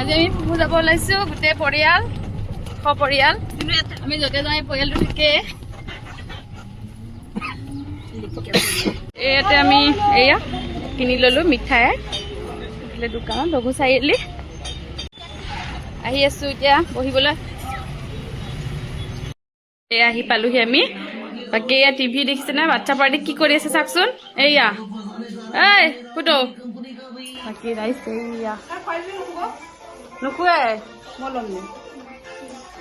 আজি আমি ফুফু যাব ওলাইছোঁ গোটেই পৰিয়াল সপৰিয়াল আমি য'তে যাওঁ পৰিয়ালটো থাকে ইয়াতে আমি এয়া কিনি ল'লোঁ মিঠাই এইফালে দোকানত লঘু চাৰিআলি আহি আছোঁ এতিয়া বহিবলৈ এয়া আহি পালোহি আমি বাকী এয়া টিভি দেখিছে না বাচ্চা পাৰ্টি কি কৰি আছে চাওকচোন এয়া এই ফুটো বাকী ৰাইজ এয়া নোখোৱাই মই ল'ম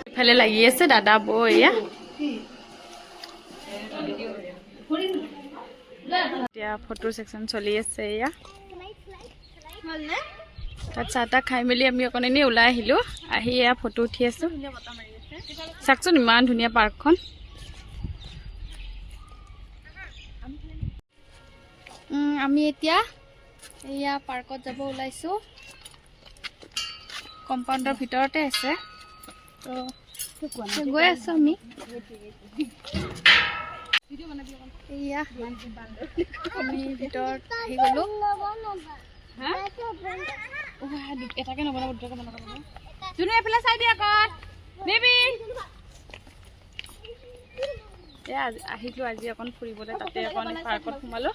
ইফালে লাগি আছে দাদা বৌ এয়া এতিয়া ফটো সেকশন চলি আছে এয়া তাত চাহ তাহ খাই মেলি আমি অকণ এনেই ওলাই আহিলোঁ আহি এয়া ফটো উঠি আছোঁ চাওকচোন ইমান ধুনীয়া পাৰ্কখন আমি এতিয়া এয়া পাৰ্কত যাব ওলাইছোঁ কম্পাউণ্ডৰ ভিতৰতে আছে তো গৈ আছোঁ আমি এয়া আমি ভিতৰত আহি গ'লোঁ এটাকে নবনাব দুটাকে বনাব যোনে এইফালে চাই দিয়া কত বেবি এয়া আহিলোঁ আজি অকণ ফুৰিবলৈ তাতে অকণ পাৰ্কত সোমালোঁ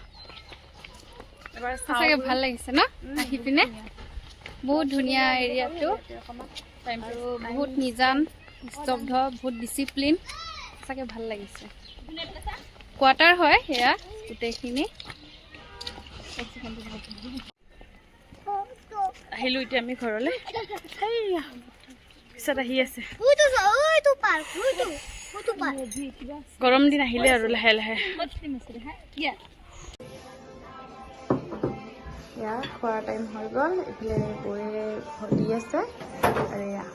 এবাৰ চাগে ভাল লাগিছে ন আহি পিনে বহুত ধুনীয়া এৰিয়াটো আৰু বহুত নিজান স্তব্ধ বহুত ডিচিপ্লিন সঁচাকৈ ভাল লাগিছে কোৱাৰ্টাৰ হয় সেয়া গোটেইখিনি আহিলোঁ এতিয়া আমি ঘৰলৈ পিছত আহি আছে গৰম দিন আহিলে আৰু লাহে লাহে এয়া খোৱাৰ টাইম হৈ গ'ল এইফালে বৌয়ে দি আছে আৰু এয়া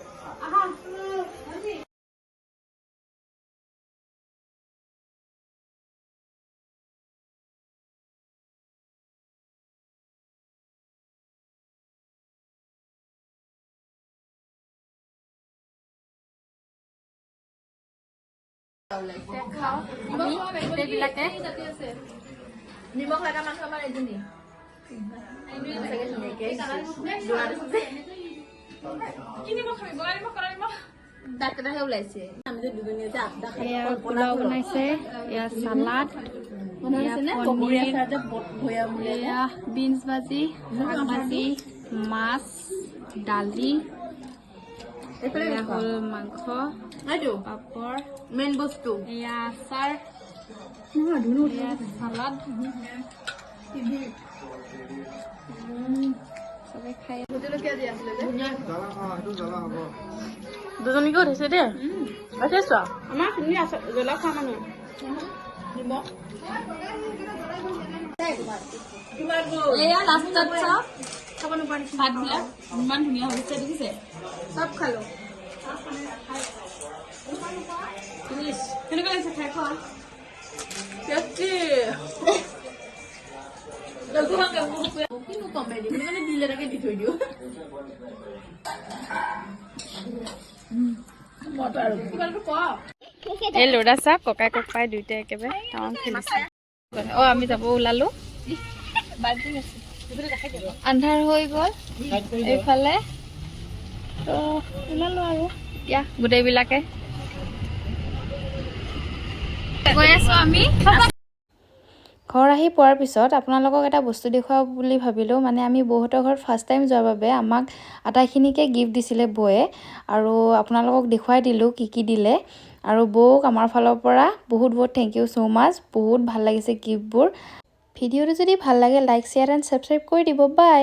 নিমখ লগা মাংস আমাৰ এজনী ওলাইছে পোলাও বনাইছে এয়া চালাড এয়া বিনছ ভাজি শাক ভাজি মাছ দালি এয়া হ'ল মাংস পাপৰ মেইন বস্তু এয়া আচাৰ এয়া চালাড চবে খাই দুজনীকে উঠিছে দেই আছে আমাৰ ধুনীয়া আছে জ্বলা খোৱা মানুহ এয়া লাষ্টত চাওক খাব নোপোৱা ভাতবিলাক ইমান ধুনীয়া হৈছে দেখিছে চব খালোঁ কেনেকুৱা লাগিছে খাই খোৱা এই ল'ৰা চাওক ককাই ককাই দুইটাই একেবাৰে টাউন খেলিছে আমি যাব ওলালো আন্ধাৰ হৈ গ'ল এইফালে তো ওলালো আৰু এতিয়া গোটেইবিলাকে গৈ আছো আমি ঘৰ আহি পোৱাৰ পিছত আপোনালোকক এটা বস্তু দেখুৱাও বুলি ভাবিলোঁ মানে আমি বৌহঁতৰ ঘৰত ফাৰ্ষ্ট টাইম যোৱাৰ বাবে আমাক আটাইখিনিকে গিফ্ট দিছিলে বৌয়ে আৰু আপোনালোকক দেখুৱাই দিলোঁ কি কি দিলে আৰু বৌক আমাৰ ফালৰ পৰা বহুত বহুত থেংক ইউ ছ' মাছ বহুত ভাল লাগিছে গিফ্টবোৰ ভিডিঅ'টো যদি ভাল লাগে লাইক শ্বেয়াৰ এণ্ড ছাবস্ক্ৰাইব কৰি দিব বাই